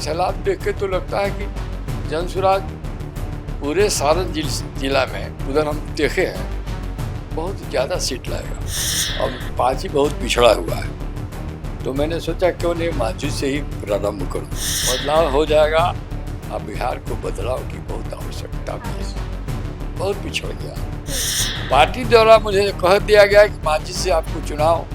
सैलाब देख के तो लगता है कि जनसुराज पूरे सारण जिला में उधर हम देखे हैं बहुत ज़्यादा सीट लाएगा और पार्टी बहुत पिछड़ा हुआ है। तो मैंने सोचा क्यों नहीं मांझी से ही प्रारंभ करूं, बदलाव हो जाएगा। अब बिहार को बदलाव की बहुत आवश्यकता भी है, बहुत पिछड़ गया। पार्टी द्वारा मुझे कह दिया गया कि मांझी से आपको चुनाव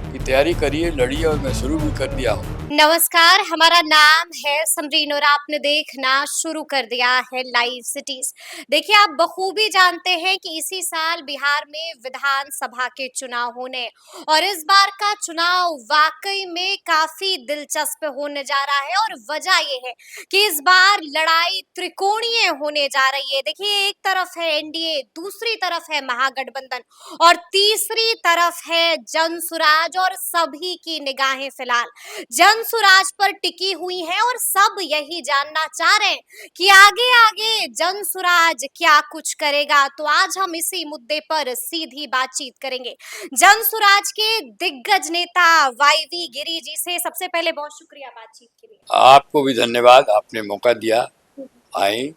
की तैयारी करिए, लड़िए, और मैं शुरू भी कर दिया हूँ। नमस्कार, हमारा नाम है समरीन और आपने देखना शुरू कर दिया है लाइव सिटीज। देखिए, आप बखूबी जानते हैं कि इसी साल बिहार में विधानसभा के चुनाव होने और इस बार का चुनाव वाकई में काफी दिलचस्प होने जा रहा है। और वजह यह है कि इस बार लड़ाई त्रिकोणीय होने जा रही है। देखिए, एक तरफ है एनडीए, दूसरी तरफ है महागठबंधन और तीसरी तरफ है जनसुराज। और सभी की निगाहें फिलहाल जनसुराज पर टिकी हुई हैं और सब यही जानना चाह रहे हैं कि आगे आगे जनसुराज क्या कुछ करेगा। तो आज हम इसी मुद्दे पर सीधी बातचीत करेंगे जनसुराज के दिग्गज नेता वाईवी गिरी जी से। सबसे पहले बहुत शुक्रिया बातचीत के लिए। आपको भी धन्यवाद, आपने मौका दिया, आई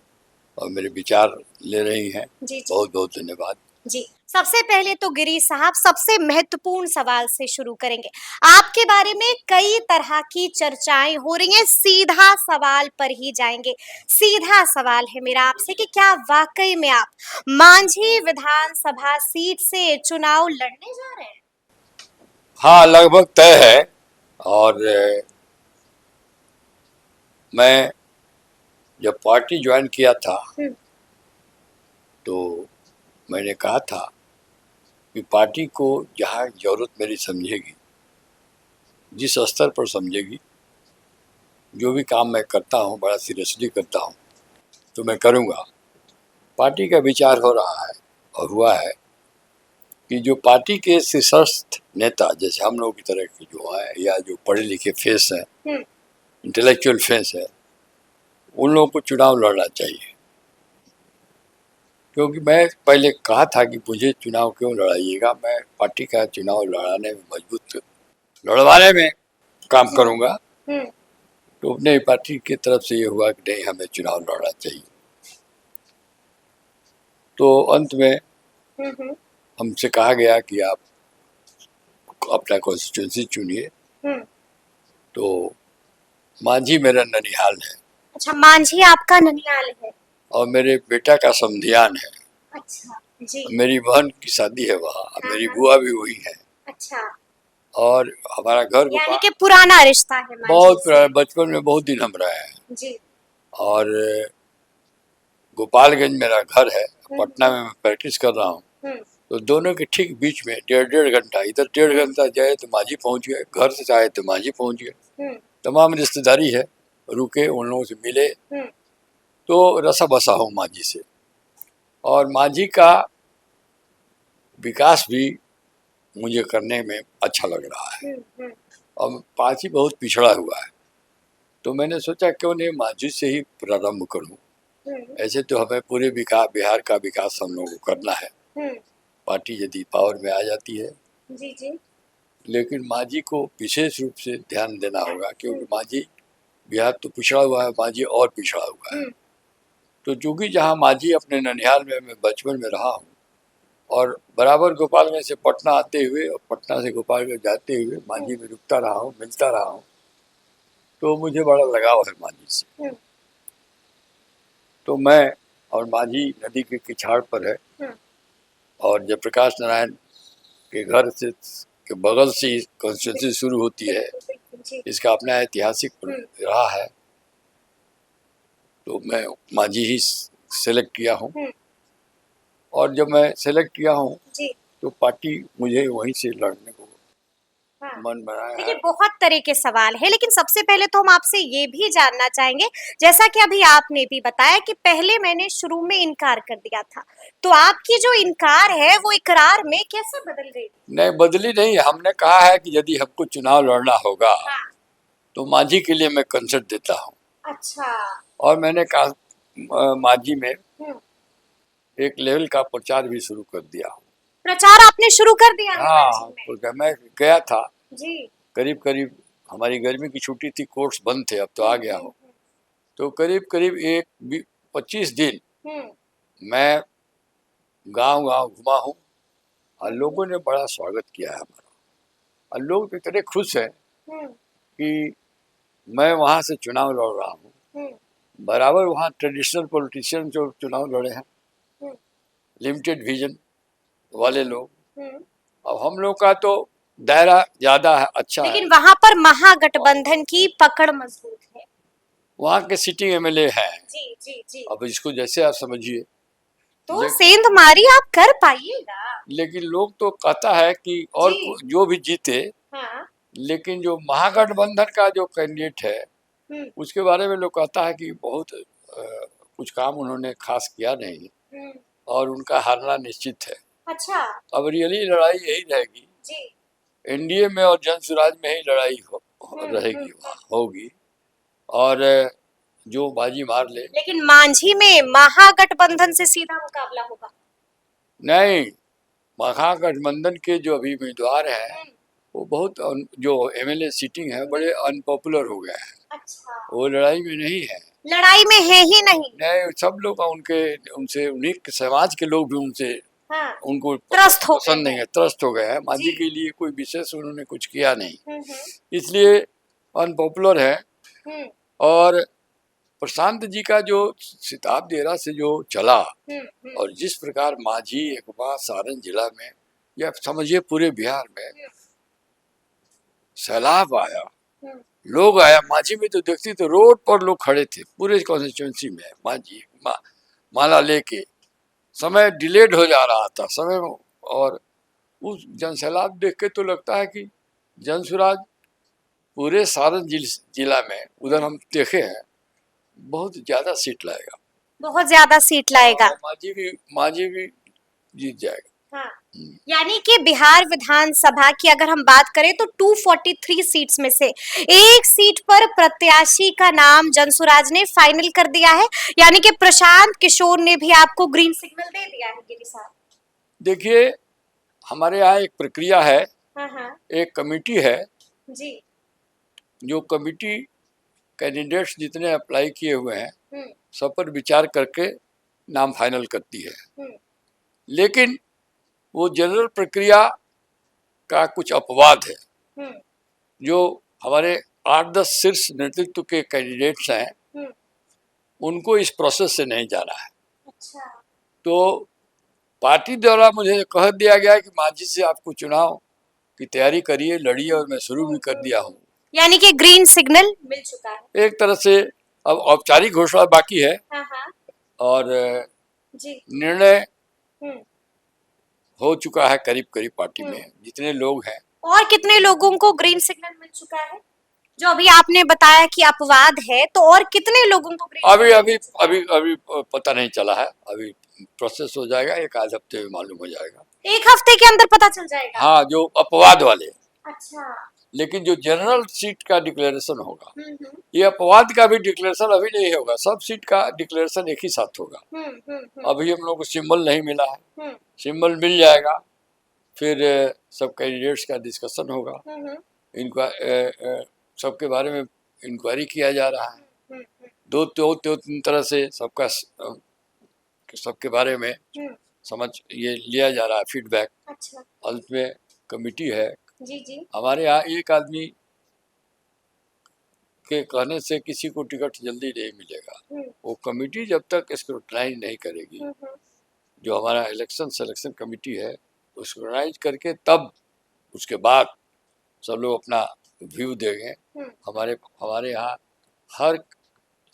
और मेरे विचार ले रही हैं। जी बहुत बहुत धन्यवाद जी। सबसे पहले तो गिरी साहब, सबसे महत्वपूर्ण सवाल से शुरू करेंगे। आपके बारे में कई तरह की चर्चाएं हो रही हैं, सीधा सवाल पर ही जाएंगे। सीधा सवाल है मेरा आपसे कि क्या वाकई में आप मांझी विधानसभा सीट से चुनाव लड़ने जा रहे हैं? हाँ, लगभग तय है। और मैं जब पार्टी ज्वाइन किया था तो मैंने कहा था कि पार्टी को जहाँ जरूरत मेरी समझेगी, जिस स्तर पर समझेगी, जो भी काम मैं करता हूँ बड़ा सीरियसली करता हूँ तो मैं करूँगा। पार्टी का विचार हो रहा है और हुआ है कि जो पार्टी के शीर्षस्थ नेता जैसे हम लोग की तरह के जो है या जो पढ़े लिखे फेस हैं, इंटेलेक्चुअल फेस है, उन लोगों को चुनाव लड़ना चाहिए। क्योंकि मैं पहले कहा था कि मुझे चुनाव क्यों लड़ाइएगा, मैं पार्टी का चुनाव लड़ाने में मजबूत लड़वाने में काम करूंगा। तो अपने पार्टी की तरफ से ये हुआ कि नहीं, हमें चुनाव लड़ना चाहिए। तो अंत में हमसे कहा गया कि आप अपना कॉन्स्टिट्यूंसी चुनिए। तो मांझी मेरा ननिहाल है। अच्छा, मांझी आपका ननिहाल है और मेरे बेटा का समधियान है। अच्छा जी। मेरी बहन की शादी है वहाँ, मेरी बुआ भी वही है। अच्छा, और हमारा घर यानी कि पुराना रिश्ता है बहुत पुराना, बचपन में बहुत दिन हम रहे हैं जी। और गोपालगंज मेरा घर है, पटना में मैं प्रैक्टिस कर रहा हूँ। तो दोनों के ठीक बीच में 1.5 घंटा, इधर 1.5 घंटा जाए तो मांझी पहुँच गए, घर से जाए तो मांझी पहुँच गए। तमाम रिश्तेदारी है, रुके, उन लोगों से मिले, तो रसा बसा हूँ मांझी से। और मांझी का विकास भी मुझे करने में अच्छा लग रहा है। और पार्टी बहुत पिछड़ा हुआ है तो मैंने सोचा क्यों नहीं मांझी से ही प्रारंभ करूं। ऐसे तो हमें पूरे बिहार का विकास हम लोगों को करना है, पार्टी यदि पावर में आ जाती है। जी। लेकिन मांझी को विशेष रूप से ध्यान देना होगा क्योंकि मांझी, बिहार तो पिछड़ा हुआ है, मांझी और पिछड़ा हुआ है। तो चूंकि जहाँ मांझी अपने ननिहाल में मैं बचपन में रहा हूँ और बराबर गोपालगंज से पटना आते हुए और पटना से गोपालगंज जाते हुए मांझी में रुकता रहा हूँ, मिलता रहा हूँ, तो मुझे बड़ा लगाव है मांझी से। तो मैं और मांझी नदी के किनार पर है और जयप्रकाश नारायण के घर से के बगल से कॉन्स्टिट्यूंसी शुरू होती है। इसका अपना ऐतिहासिक रहा है। तो मैं मांझी ही सेलेक्ट किया हूँ और जब मैं सेलेक्ट किया हूँ तो पार्टी मुझे वहीं से लड़ने को मन बनाया। देखिए, बहुत तरह के सवाल है, लेकिन सबसे पहले तो हम आपसे ये भी जानना चाहेंगे, जैसा कि अभी आपने भी बताया कि पहले मैंने शुरू में इनकार कर दिया था, तो आपकी जो इनकार है वो इकरार में कैसे बदल गई? नहीं बदली नहीं, हमने कहा है कि यदि हमको चुनाव लड़ना होगा तो मांझी के लिए मैं कंसर्ट देता हूँ। अच्छा। और मैंने कहा मांझी में एक लेवल का प्रचार भी शुरू कर दिया हूँ। प्रचार आपने शुरू कर दिया? हाँ, मैं गया था जी। करीब करीब, हमारी गर्मी की छुट्टी थी, कोर्स बंद थे, अब तो आ गया हूँ। तो करीब करीब 25 दिन हम्म मैं गांव गांव घुमा हूँ और लोगों ने बड़ा स्वागत किया है हमारा। और लोग तो इतने खुश हैं हम्म कि मैं वहाँ से चुनाव लड़ रहा हूँ। हम्म बराबर वहाँ ट्रेडिशनल पॉलिटिशियन जो चुनाव लड़े हैं, हम्म लिमिटेड विजन वाले लोग। हम्म। अब हम लोग का तो दायरा ज्यादा है, अच्छा है। लेकिन वहां पर महागठबंधन की पकड़ मजबूत है। वहाँ के सिटिंग एमएलए हैं। जी जी जी। अब इसको जैसे आप समझिए। तो ले, सेंधमारी आप कर पाइएगा। लेकिन लोग तो कहता है कि और जी। जो भी जीते, हाँ। लेकिन जो महागठबंधन का जो कैंडिडेट है हम्म उसके बारे में लोग कहता है कि बहुत कुछ काम उन्होंने खास किया नहीं हम्म। और उनका हारना निश्चित है। अच्छा। अब रियली लड़ाई यही रहेगी, जी। एनडीए में और जन स्वराज में ही लड़ाई रहेगी, वहाँ होगी। और जो बाजी मार ले। लेकिन मांझी में महागठबंधन से सीधा मुकाबला होगा। नहीं, महागठबंधन के जो अभी उम्मीदवार हैं वो बहुत जो एमएलए सीटिंग है बड़े अनपॉपुलर हो गए हैं। अच्छा। वो लड़ाई में नहीं है। लड़ाई में है ही नहीं। नहीं, सब लोग उनके उनसे उन्हीं समाज के लोग भी उनसे हाँ। उनको त्रस्त हो पसंद गए नहीं है, त्रस्त हो गए हैं। मांझी जी। के लिए कोई विशेष उन्होंने कुछ किया नहीं, हम्म इसलिए अनपॉपुलर है। हम्म और प्रशांत जी का जो सिताब देरा से जो चला हम्म। और जिस प्रकार मांझी एक बार सारण जिला में या समझिए पूरे बिहार में सैलाब आया, लोग आया। मांझी में तो देखती तो रोड पर लोग खड़े थे पूरे कॉन्स्टिट्यूंसी में। मांझी माला लेके समय डिलेड हो जा रहा था समय, और उस जनसैलाब देख के तो लगता है कि जनसुराज पूरे सारण जिला में उधर हम देखे हैं बहुत ज्यादा सीट लाएगा, बहुत ज्यादा सीट लाएगा। मांझी भी जीत जाएगा। हाँ। यानी कि बिहार विधानसभा की अगर हम बात करें तो 243 सीट्स में से एक सीट पर प्रत्याशी का नाम जनसुराज ने फाइनल कर दिया है। यानी कि प्रशांत किशोर ने भी आपको ग्रीन सिग्नल दे दिया है गिरी साहब। देखिए, हमारे यहाँ एक प्रक्रिया है, हाँ। एक कमेटी है जी। जो कमेटी कैंडिडेट्स जितने अप्लाई किए हुए हैं सब पर विचार करके नाम फाइनल करती है। लेकिन वो जनरल प्रक्रिया का कुछ अपवाद है। जो हमारे 8-10 शीर्ष नेतृत्व के कैंडिडेट्स हैं उनको इस प्रोसेस से नहीं जाना है। अच्छा। तो पार्टी द्वारा मुझे कह दिया गया कि मांझी से आपको चुनाव की तैयारी करिए, लड़िए, और मैं शुरू भी कर दिया हूँ। यानी कि ग्रीन सिग्नल मिल चुका है एक तरह से। अब औपचारिक घोषणा बाकी है। हाँ। और जी। निर्णय हो चुका है करीब करीब पार्टी में जितने लोग हैं। और कितने लोगों को ग्रीन सिग्नल मिल चुका है? जो अभी आपने बताया कि अपवाद है, तो और कितने लोगों को ग्रीन अभी सिग्नल अभी मिल चुका है? अभी अभी पता नहीं चला है। अभी प्रोसेस हो जाएगा, एक आध हफ्ते में मालूम हो जाएगा। एक हफ्ते के अंदर पता चल जाएगा? हाँ, जो अपवाद वाले। अच्छा। लेकिन जो जनरल सीट का डिक्लेरेशन होगा, ये अपवाद का भी डिक्लेरेशन अभी नहीं होगा। सब सीट का डिक्लेरेशन एक ही साथ होगा। अभी हम लोग को सिंबल नहीं मिला है, सिंबल मिल जाएगा। फिर सब कैंडिडेट्स का डिस्कशन होगा। इनका सबके बारे में इंक्वायरी किया जा रहा है। दो तीन तरह से सबके बारे में समझ ये लिया जा रहा है, फीडबैक। अच्छा। अंत में कमेटी है। जी। हमारे यहाँ एक आदमी के कहने से किसी को टिकट जल्दी नहीं मिलेगा। वो कमेटी जब तक स्क्रूटनाइज नहीं करेगी, जो हमारा इलेक्शन सिलेक्शन कमेटी है, वो स्क्रूटनाइज करके तब उसके बाद सब लोग अपना व्यू देंगे। हमारे यहाँ हर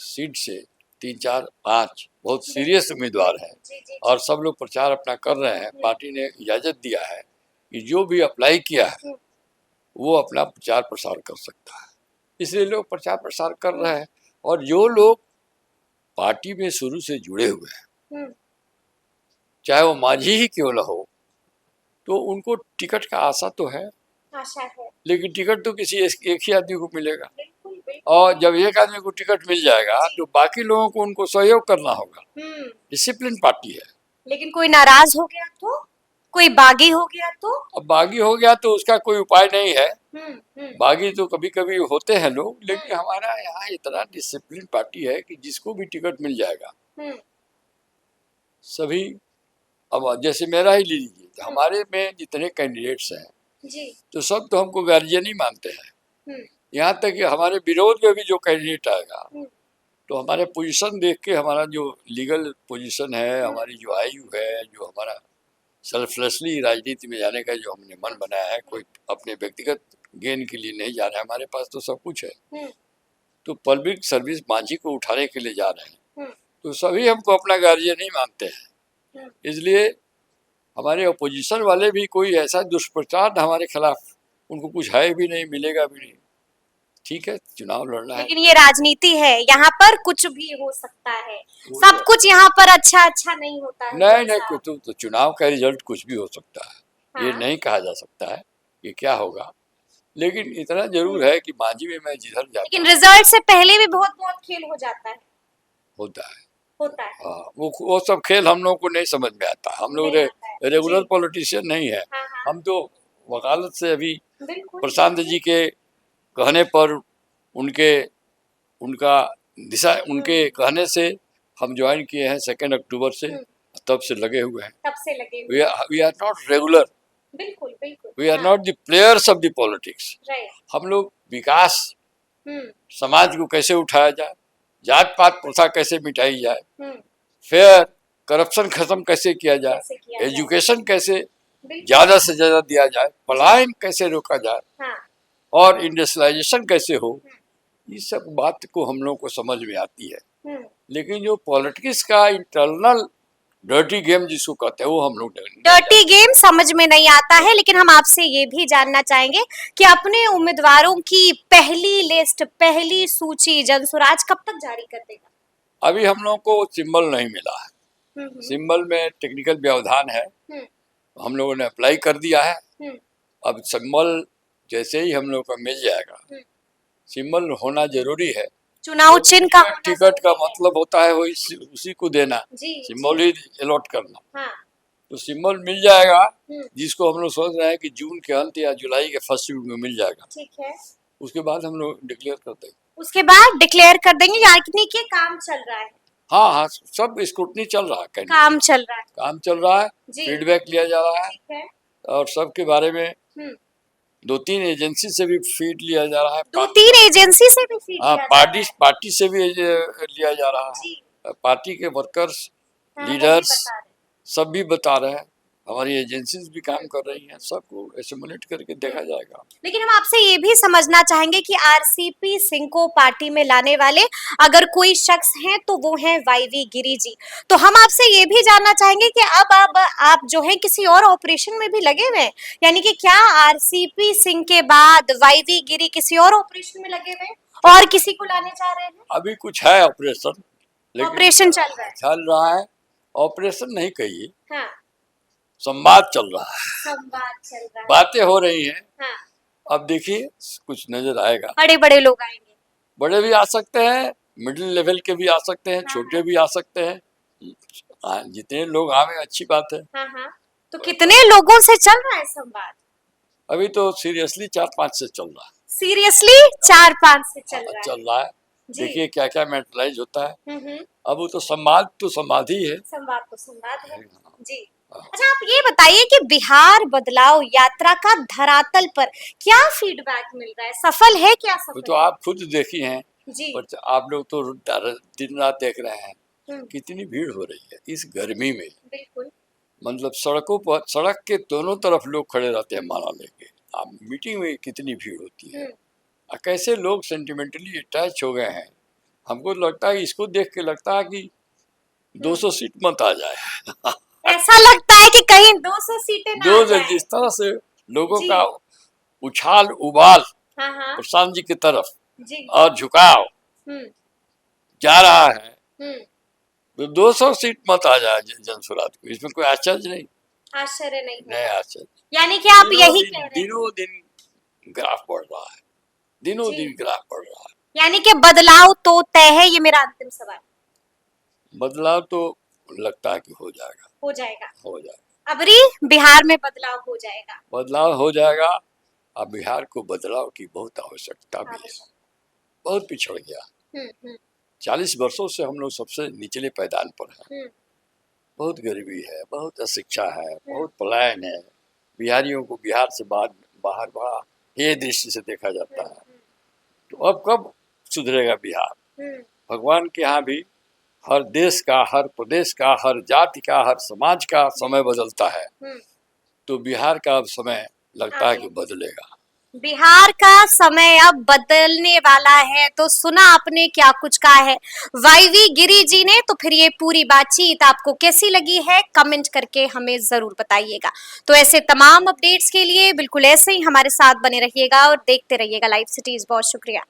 सीट से 3, 4, 5 बहुत सीरियस उम्मीदवार हैं और सब लोग प्रचार अपना कर रहे हैं। पार्टी ने इजाज़त दिया है कि जो भी अप्लाई किया है वो अपना प्रचार प्रसार कर सकता है, इसलिए लोग प्रचार प्रसार कर रहे हैं। और जो लोग पार्टी में शुरू से जुड़े हुए हैं, चाहे वो मांझी ही क्यों न हो, तो उनको टिकट का आशा तो है। आशा है। लेकिन टिकट तो किसी एक ही आदमी को मिलेगा। और जब एक आदमी को टिकट मिल जाएगा तो बाकी लोगों को उनको सहयोग करना होगा। डिसिप्लिन पार्टी है। लेकिन कोई नाराज हो गया तो, कोई बागी हो गया तो? अब बागी हो गया तो उसका कोई उपाय नहीं है। बाकी तो कभी कभी होते हैं लोग, लेकिन हमारा यहाँ इतना डिसिप्लिन पार्टी है कि जिसको भी टिकट मिल जाएगा। सभी, अब जैसे मेरा ही लीजिए, तो हमारे में जितने कैंडिडेट्स हैं जी तो सब तो हमको गार्जियन ही मानते हैं। यहाँ तक कि हमारे विरोध में भी जो कैंडिडेट आएगा तो हमारे पोजीशन देख के, हमारा जो लीगल पोजीशन है, हमारी जो आयु है, जो हमारा सेल्फलेसली राजनीति में जाने का जो हमने मन बनाया है, कोई अपने व्यक्तिगत गेन के लिए नहीं जा रहा है, हमारे पास तो सब कुछ है। तो पब्लिक सर्विस मांझी को उठाने के लिए जा रहे हैं, तो सभी हमको अपना गार्जियन ही मानते हैं। इसलिए हमारे अपोजिशन वाले भी कोई ऐसा दुष्प्रचार हमारे खिलाफ, उनको कुछ है भी नहीं, मिलेगा भी नहीं। ठीक है, चुनाव लड़ना है, लेकिन ये राजनीति है, यहाँ पर कुछ भी हो सकता है, सब कुछ यहाँ पर अच्छा अच्छा नहीं होता है। नहीं, तो चुनाव का रिजल्ट कुछ भी हो सकता है। हाँ। ये नहीं कहा जा सकता है कि क्या होगा, लेकिन इतना जरूर है कि मांझी में मैं जिधर जाता लेकिन रिजल्ट से पहले भी बहुत बहुत खेल हो जाता है, होता है। हाँ, वो सब खेल हम लोग को नहीं समझ में आता। हम लोग रेगुलर पॉलिटिशियन नहीं है। हम तो वकालत से अभी प्रशांत जी के कहने पर, उनका दिशा, उनके कहने से हम ज्वाइन किए हैं 2 अक्टूबर से, तब से लगे हुए हैं। तब से लगे हुए वी आर नॉट रेगुलर, बिल्कुल बिल्कुल, we are not the players of the politics. हम लोग विकास, समाज को कैसे उठाया जाए, जात पात प्रथा कैसे मिटाई जाए, फेयर करप्शन खत्म कैसे किया जाए, एजुकेशन कैसे ज्यादा से ज्यादा दिया जाए, पलायन कैसे रोका जाए, और इंडस्ट्रियलाइजेशन कैसे हो, ये सब बात को हम लोग को समझ में आती है। लेकिन जो पॉलिटिक्स का इंटरनल डर्टी गेम जिसको कहते हैं, वो हम लोग डर्टी गेम समझ में नहीं आता है। लेकिन हम आपसे ये भी जानना चाहेंगे कि अपने उम्मीदवारों की पहली लिस्ट, पहली सूची जनसुराज कब तक जारी कर देगा? अभी हम लोग को सिंबल नहीं मिला है। सिंबल में टेक्निकल व्यवधान है, हम लोगों ने अप्लाई कर दिया है। अब सिंबल जैसे ही हम लोग को मिल जाएगा, सिंबल होना जरूरी है। चुनाव चिन्ह का टिकट का मतलब होता है वही उसी को देना, सिंबल ही अलॉट करना। तो सिंबल मिल जाएगा, जिसको हम लोग सोच रहे हैं कि जून के अंत या जुलाई के फर्स्ट वीक में मिल जाएगा। ठीक है, उसके बाद हम लोग डिक्लेयर कर देंगे। उसके बाद डिक्लेयर कर देंगे, यानी कि काम चल रहा है। हाँ, सब स्क्रूटनी चल रहा है, काम चल रहा है, फीडबैक लिया जा रहा है, और सबके बारे में 2-3 एजेंसी से भी फीड लिया जा रहा है। 2-3 एजेंसी से भी फीड लिया जा रहा है। पार्टी से भी लिया जा रहा है। पार्टी के वर्कर्स, लीडर्स सब भी बता रहे हैं, हमारी एजेंसीज भी काम कर रही हैं, सबको एसिमुलेट करके देखा जाएगा। लेकिन हम आपसे ये भी समझना चाहेंगे कि आरसीपी सिंह को पार्टी में लाने वाले अगर कोई शख्स हैं तो वो हैं वाईवी गिरी जी। तो हम आपसे ये भी जानना चाहेंगे कि अब आप जो है किसी और ऑपरेशन में भी लगे हुए हैं, यानी कि क्या आरसीपी सिंह के बाद वाईवी गिरी किसी और ऑपरेशन में लगे हुए हैं और किसी को लाने जा रहे हैं? अभी कुछ है ऑपरेशन, ऑपरेशन चल रहा है। ऑपरेशन नहीं कहिए, संवाद चल रहा है, बातें हो रही हैं। अब देखिए कुछ नजर आएगा। बड़े लोग आएंगे, बड़े भी आ सकते हैं, मिडिल लेवल के भी आ सकते हैं, छोटे भी आ सकते हैं। जितने लोग आवे अच्छी बात है। तो कितने लोगों से चल रहा है संवाद? अभी तो सीरियसली 4-5 से चल रहा है। सीरियसली 4-5 से चल रहा है। देखिए क्या क्या मैटराइज होता है। अब वो तो संवाद ही है। संवाद तो संवाद है जी। अच्छा, आप ये बताइए कि बिहार बदलाव यात्रा का धरातल पर क्या फीडबैक मिल रहा है? सफल है क्या? सफल तो आप खुद देखी हैं जी, पर आप लोग तो दिन रात देख रहे हैं कितनी भीड़ हो रही है इस गर्मी में। बिल्कुल, मतलब सड़कों पर, सड़क के दोनों तरफ लोग खड़े रहते हैं माला लेके। आप मीटिंग में कितनी भीड़ होती है, कैसे लोग सेंटिमेंटली अटैच हो गए हैं। हमको लगता है, इसको देख के लगता है कि 200 सीट मत आ जाए। ऐसा लगता है कि कहीं 200 सीटें ना आ जाए। जिस तरह से लोगों का उछाल उबाल प्रशांत जी की तरफ और झुकाव जा रहा है, तो 200 सीट मत आ जाए जनसुराज को, इसमें कोई आश्चर्य नहीं। आश्चर्य नहीं आश्चर्य। यानी कि आप यही कह रहे हैं, दिनों दिन ग्राफ बढ़ रहा है, दिनों दिन ग्राफ बढ़ रहा है। यानी कि बदलाव तो तय है, ये मेरा अंतिम सवाल। बदलाव तो लगता है कि हो जाएगा। अबरी बिहार में बदलाव हो जाएगा। अब बिहार को बदलाव की बहुत आवश्यकता भी है। बहुत पिछड़ गया। 40 वर्षों से हम लोग सबसे निचले पायदान पर हैं। बहुत गरीबी है, बहुत अशिक्षा है, बहुत पलायन है। बिहारियों को बिहार से बाहर बड़ा हे दृष्टि से देखा जाता है। तो अब कब सुधरेगा बिहार? भगवान के यहाँ भी हर देश का, हर प्रदेश का, हर जाति का, हर समाज का समय बदलता है। तो बिहार का अब समय लगता है कि बदलेगा। बिहार का समय अब बदलने वाला है। तो सुना आपने क्या कुछ कहा है वाईवी गिरी जी ने। तो फिर ये पूरी बातचीत आपको कैसी लगी है कमेंट करके हमें जरूर बताइएगा। तो ऐसे तमाम अपडेट्स के लिए बिल्कुल ऐसे ही हमारे साथ बने रहिएगा और देखते रहिएगा लाइव सिटीज। बहुत शुक्रिया।